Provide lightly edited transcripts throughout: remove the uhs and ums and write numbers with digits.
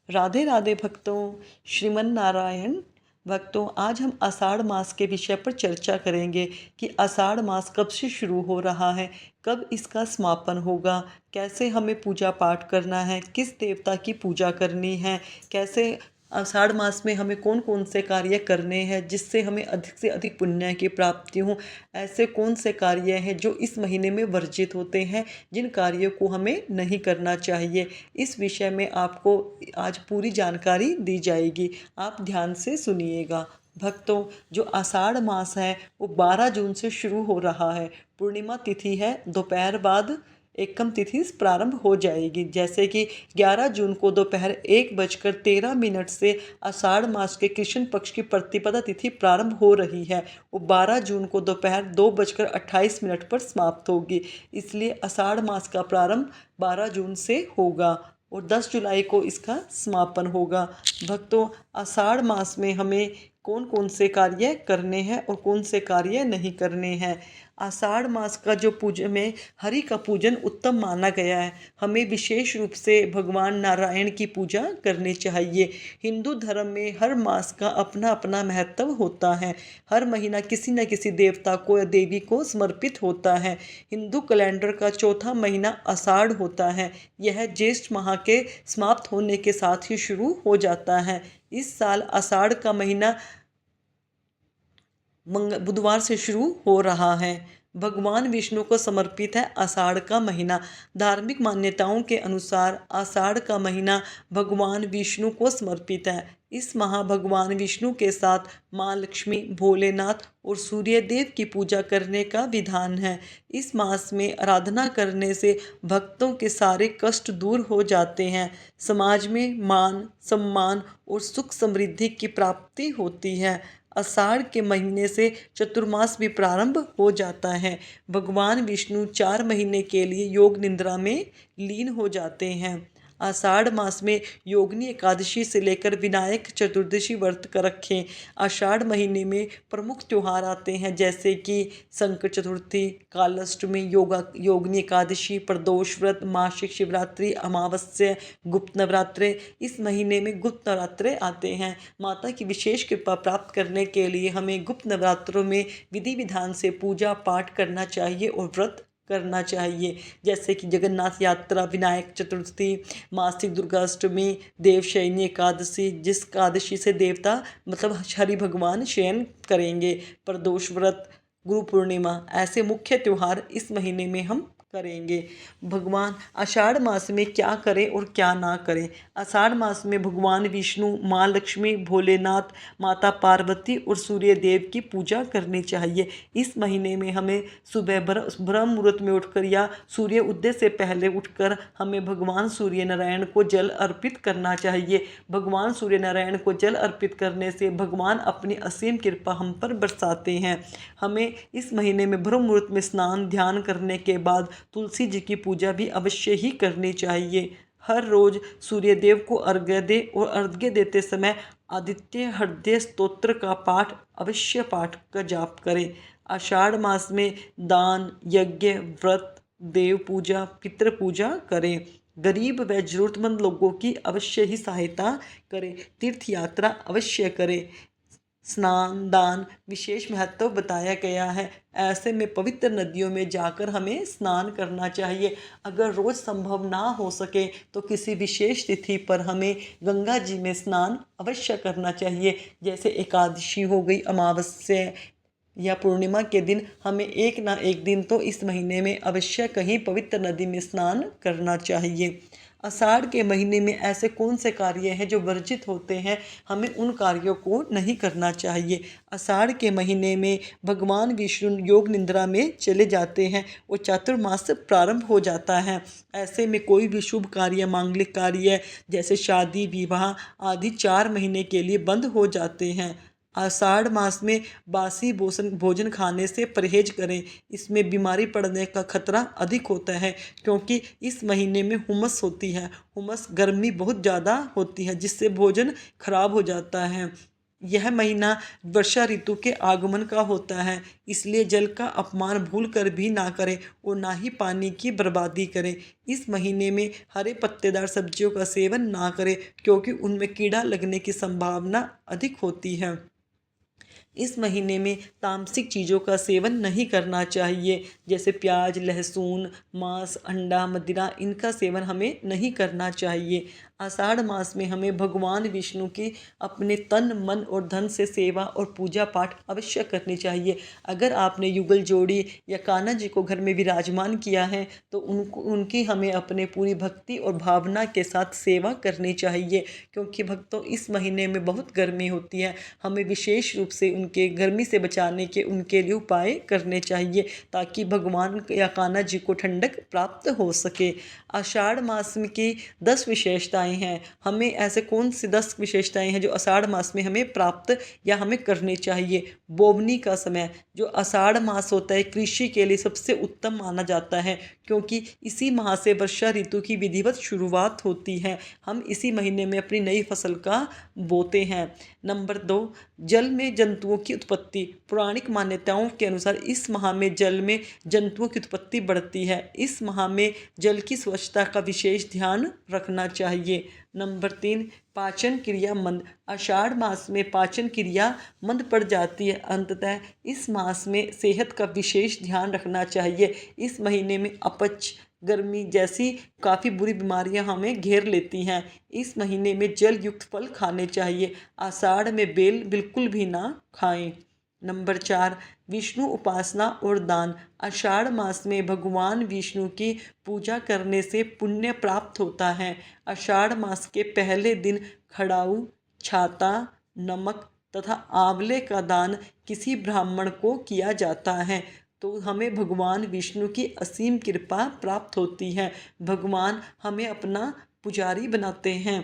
राधे राधे भक्तों। श्रीमन नारायण भक्तों, आज हम आषाढ़ मास के विषय पर चर्चा करेंगे कि आषाढ़ मास कब से शुरू हो रहा है, कब इसका समापन होगा, कैसे हमें पूजा पाठ करना है, किस देवता की पूजा करनी है, कैसे आषाढ़ मास में हमें कौन कौन से कार्य करने हैं जिससे हमें अधिक से अधिक पुण्य की प्राप्ति हो। ऐसे कौन से कार्य हैं जो इस महीने में वर्जित होते हैं, जिन कार्यों को हमें नहीं करना चाहिए। इस विषय में आपको आज पूरी जानकारी दी जाएगी, आप ध्यान से सुनिएगा। भक्तों, जो आषाढ़ मास है वो 12 जून से शुरू हो रहा है। पूर्णिमा तिथि है, दोपहर बाद एकम तिथि प्रारंभ हो जाएगी। जैसे कि 11 जून को दोपहर 1:13 से आषाढ़ मास के कृष्ण पक्ष की प्रतिपदा तिथि प्रारंभ हो रही है। वो 12 जून को दोपहर 2:28 पर समाप्त होगी। इसलिए आषाढ़ मास का प्रारंभ 12 जून से होगा और 10 जुलाई को इसका समापन होगा। भक्तों, आषाढ़ मास में हमें कौन कौन से कार्य करने हैं और कौन से कार्य नहीं करने हैं। आषाढ़ मास का जो पूजन में हरि का पूजन उत्तम माना गया है। हमें विशेष रूप से भगवान नारायण की पूजा करनी चाहिए। हिंदू धर्म में हर मास का अपना अपना महत्व होता है। हर महीना किसी न किसी देवता को या देवी को समर्पित होता है। हिंदू कैलेंडर का चौथा महीना आषाढ़ होता है। यह ज्येष्ठ माह के समाप्त होने के साथ ही शुरू हो जाता है। इस साल आषाढ़ का महीना बुधवार से शुरू हो रहा है। भगवान विष्णु को समर्पित है आषाढ़ का महीना। धार्मिक मान्यताओं के अनुसार आषाढ़ का महीना भगवान विष्णु को समर्पित है। इस माह भगवान विष्णु के साथ माँ लक्ष्मी, भोलेनाथ और सूर्यदेव की पूजा करने का विधान है। इस मास में आराधना करने से भक्तों के सारे कष्ट दूर हो जाते हैं। समाज में मान, सम्मान और सुख समृद्धि की प्राप्ति होती है। आषाढ़ के महीने से चतुर्मास भी प्रारंभ हो जाता है। भगवान विष्णु 4 महीने के लिए योग निद्रा में लीन हो जाते हैं। आषाढ़ मास में योगिनी एकादशी से लेकर विनायक चतुर्दशी व्रत कर रखें। आषाढ़ महीने में प्रमुख त्यौहार आते हैं जैसे कि संकट चतुर्थी, कालाष्टमी, योगिनी एकादशी, प्रदोष व्रत, मासिक शिवरात्रि, अमावस्या, गुप्त नवरात्रे। इस महीने में गुप्त नवरात्रे आते हैं। माता की विशेष कृपा प्राप्त करने के लिए हमें गुप्त नवरात्रों में विधि विधान से पूजा पाठ करना चाहिए और व्रत करना चाहिए। जैसे कि जगन्नाथ यात्रा, विनायक चतुर्थी, मासिक दुर्गाष्टमी, देवशयनी एकादशी, जिस एकादशी से देवता मतलब हरि भगवान शयन करेंगे, प्रदोष व्रत, गुरु पूर्णिमा, ऐसे मुख्य त्यौहार इस महीने में हम करेंगे। भगवान आषाढ़ मास में क्या करें और क्या ना करें। आषाढ़ मास में भगवान विष्णु, माँ लक्ष्मी, भोलेनाथ, माता पार्वती और सूर्य देव की पूजा करनी चाहिए। इस महीने में हमें सुबह ब्रह्म मुहूर्त में उठकर या सूर्य उदय से पहले उठकर हमें भगवान सूर्य नारायण को जल अर्पित करना चाहिए। भगवान सूर्य नारायण को जल अर्पित करने से भगवान अपनी असीम कृपा हम पर बरसाते हैं। हमें इस महीने में ब्रह्म मुहूर्त में स्नान ध्यान करने के बाद तुलसी जी की पूजा भी अवश्य ही करनी चाहिए। हर रोज सूर्यदेव को अर्घ्य दे और अर्घ्य देते समय आदित्य हृदय स्तोत्र का पाठ अवश्य पाठ का जाप करें। आषाढ़ मास में दान, यज्ञ, व्रत, देव पूजा, पितृ पूजा करें। गरीब व जरूरतमंद लोगों की अवश्य ही सहायता करें। तीर्थ यात्रा अवश्य करें। स्नान दान विशेष महत्व बताया गया है। ऐसे में पवित्र नदियों में जाकर हमें स्नान करना चाहिए। अगर रोज़ संभव ना हो सके तो किसी विशेष तिथि पर हमें गंगा जी में स्नान अवश्य करना चाहिए। जैसे एकादशी हो गई, अमावस्या या पूर्णिमा के दिन हमें एक ना एक दिन तो इस महीने में अवश्य कहीं पवित्र नदी में स्नान करना चाहिए। आषाढ़ के महीने में ऐसे कौन से कार्य हैं जो वर्जित होते हैं, हमें उन कार्यों को नहीं करना चाहिए। आषाढ़ के महीने में भगवान विष्णु योग निद्रा में चले जाते हैं और चातुर्मास प्रारंभ हो जाता है। ऐसे में कोई भी शुभ कार्य, मांगलिक कार्य जैसे शादी विवाह आदि 4 महीने के लिए बंद हो जाते हैं। आषाढ़ मास में बासी भोजन खाने से परहेज करें। इसमें बीमारी पड़ने का खतरा अधिक होता है क्योंकि इस महीने में हुमस होती है। हुमस गर्मी बहुत ज़्यादा होती है जिससे भोजन खराब हो जाता है। यह महीना वर्षा ऋतु के आगमन का होता है, इसलिए जल का अपमान भूल कर भी ना करें और ना ही पानी की बर्बादी करें। इस महीने में हरे पत्तेदार सब्जियों का सेवन ना करें, क्योंकि उनमें कीड़ा लगने की संभावना अधिक होती है। इस महीने में तामसिक चीज़ों का सेवन नहीं करना चाहिए, जैसे प्याज, लहसुन, मांस, अंडा, मदिरा, इनका सेवन हमें नहीं करना चाहिए। आषाढ़ मास में हमें भगवान विष्णु की अपने तन, मन और धन से सेवा और पूजा पाठ अवश्य करनी चाहिए। अगर आपने युगल जोड़ी या कान्हा जी को घर में विराजमान किया है, तो उनकी हमें अपने पूरी भक्ति और भावना के साथ सेवा करनी चाहिए, क्योंकि भक्तों इस महीने में बहुत गर्मी होती है। हमें विशेष रूप से उनके गर्मी से बचाने के उनके लिए उपाय करने चाहिए, ताकि भगवान या कान्हा जी को ठंडक प्राप्त हो सके। आषाढ़ मास की 10 विशेषताएं हैं। हमें ऐसे कौन सी 10 विशेषताएं हैं जो आषाढ़ मास में हमें प्राप्त या हमें करनी चाहिए? बोवनी का समय, जो आषाढ़ मास होता है, कृषि के लिए सबसे उत्तम माना जाता है, क्योंकि इसी माह से वर्षा ऋतु की विधिवत शुरुआत होती है। हम इसी महीने में अपनी नई फसल का बोते हैं। नंबर 2, जल में जंतुओं की उत्पत्ति। पौराणिक मान्यताओं के अनुसार इस माह में जल में जंतुओं की उत्पत्ति बढ़ती है। इस माह में जल की स्वच्छता का विशेष ध्यान रखना चाहिए। नंबर 3, पाचन क्रिया मंद। आषाढ़ मास में पाचन क्रिया मंद पड़ जाती है। अंततः इस मास में सेहत का विशेष ध्यान रखना चाहिए। इस महीने में अपच, गर्मी जैसी काफ़ी बुरी बीमारियां हमें घेर लेती हैं। इस महीने में जल युक्त फल खाने चाहिए। आषाढ़ में बेल बिल्कुल भी ना खाएं। नंबर 4, विष्णु उपासना और दान। आषाढ़ मास में भगवान विष्णु की पूजा करने से पुण्य प्राप्त होता है। आषाढ़ मास के पहले दिन खड़ाऊ, छाता, नमक तथा आंवले का दान किसी ब्राह्मण को किया जाता है, तो हमें भगवान विष्णु की असीम कृपा प्राप्त होती है। भगवान हमें अपना पुजारी बनाते हैं।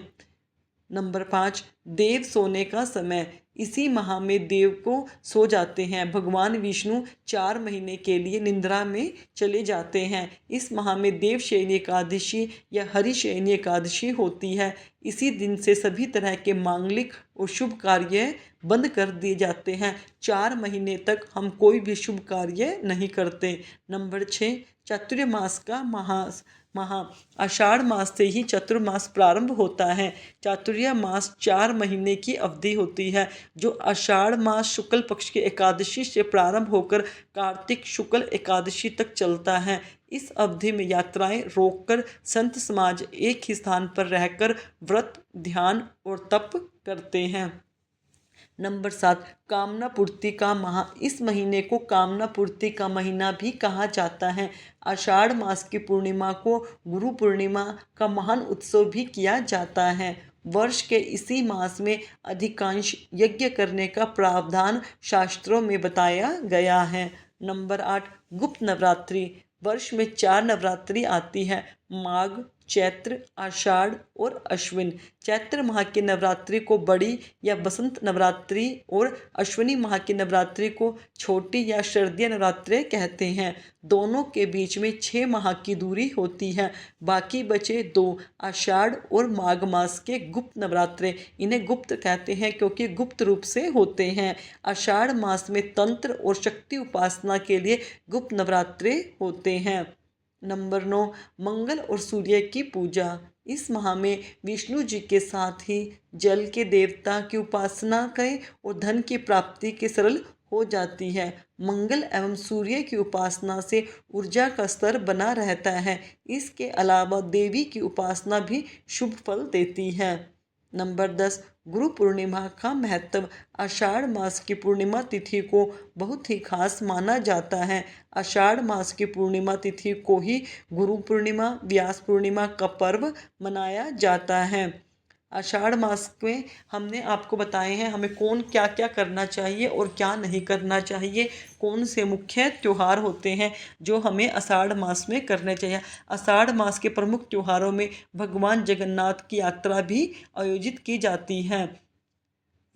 नंबर 5, देव सोने का समय। इसी माह में देव को सो जाते हैं। भगवान विष्णु 4 महीने के लिए निद्रा में चले जाते हैं। इस माह में देवशयनी एकादशी या हरिशयनी एकादशी होती है। इसी दिन से सभी तरह के मांगलिक और शुभ कार्य बंद कर दिए जाते हैं। 4 महीने तक हम कोई भी शुभ कार्य नहीं करते। नंबर 6, चातुर्मास का माह। आषाढ़ मास से ही चातुर्मास प्रारंभ होता है। चातुर्य मास 4 महीने की अवधि होती है, जो आषाढ़ मास शुक्ल पक्ष की एकादशी से प्रारंभ होकर कार्तिक शुक्ल एकादशी तक चलता है। इस अवधि में यात्राएं रोककर संत समाज एक ही स्थान पर रहकर व्रत, ध्यान और तप करते हैं। नंबर 7, कामना पूर्ति का माह। इस महीने को कामना पूर्ति का महीना भी कहा जाता है। आषाढ़ मास की पूर्णिमा को गुरु पूर्णिमा का महान उत्सव भी किया जाता है। वर्ष के इसी मास में अधिकांश यज्ञ करने का प्रावधान शास्त्रों में बताया गया है। नंबर 8, गुप्त नवरात्रि। वर्ष में 4 नवरात्रि आती है: माघ, चैत्र, आषाढ़ और अश्विन। चैत्र माह की नवरात्रि को बड़ी या बसंत नवरात्रि और अश्विनी माह की नवरात्रि को छोटी या शरदीय नवरात्रि कहते हैं। दोनों के बीच में 6 माह की दूरी होती है। बाकी बचे 2 आषाढ़ और माघ मास के गुप्त नवरात्रे। इन्हें गुप्त कहते हैं क्योंकि गुप्त रूप से होते हैं। आषाढ़ मास में तंत्र और शक्ति उपासना के लिए गुप्त नवरात्रे होते हैं। नंबर 9, मंगल और सूर्य की पूजा। इस माह में विष्णु जी के साथ ही जल के देवता की उपासना करें और धन की प्राप्ति के सरल हो जाती है। मंगल एवं सूर्य की उपासना से ऊर्जा का स्तर बना रहता है। इसके अलावा देवी की उपासना भी शुभ फल देती है। नंबर 10, गुरु पूर्णिमा का महत्व। आषाढ़ मास की पूर्णिमा तिथि को बहुत ही खास माना जाता है। आषाढ़ मास की पूर्णिमा तिथि को ही गुरु पूर्णिमा, व्यास पूर्णिमा का पर्व मनाया जाता है। आषाढ़ मास में हमने आपको बताए हैं हमें कौन क्या क्या करना चाहिए और क्या नहीं करना चाहिए, कौन से मुख्य त्यौहार होते हैं जो हमें आषाढ़ मास में करने चाहिए। आषाढ़ मास के प्रमुख त्योहारों में भगवान जगन्नाथ की यात्रा भी आयोजित की जाती है।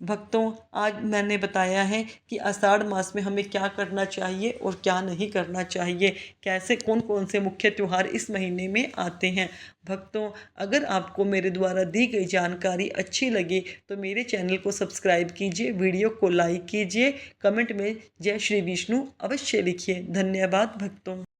भक्तों, आज मैंने बताया है कि आषाढ़ मास में हमें क्या करना चाहिए और क्या नहीं करना चाहिए, कैसे कौन कौन से मुख्य त्यौहार इस महीने में आते हैं। भक्तों, अगर आपको मेरे द्वारा दी गई जानकारी अच्छी लगी तो मेरे चैनल को सब्सक्राइब कीजिए, वीडियो को लाइक कीजिए, कमेंट में जय श्री विष्णु अवश्य लिखिए। धन्यवाद भक्तों।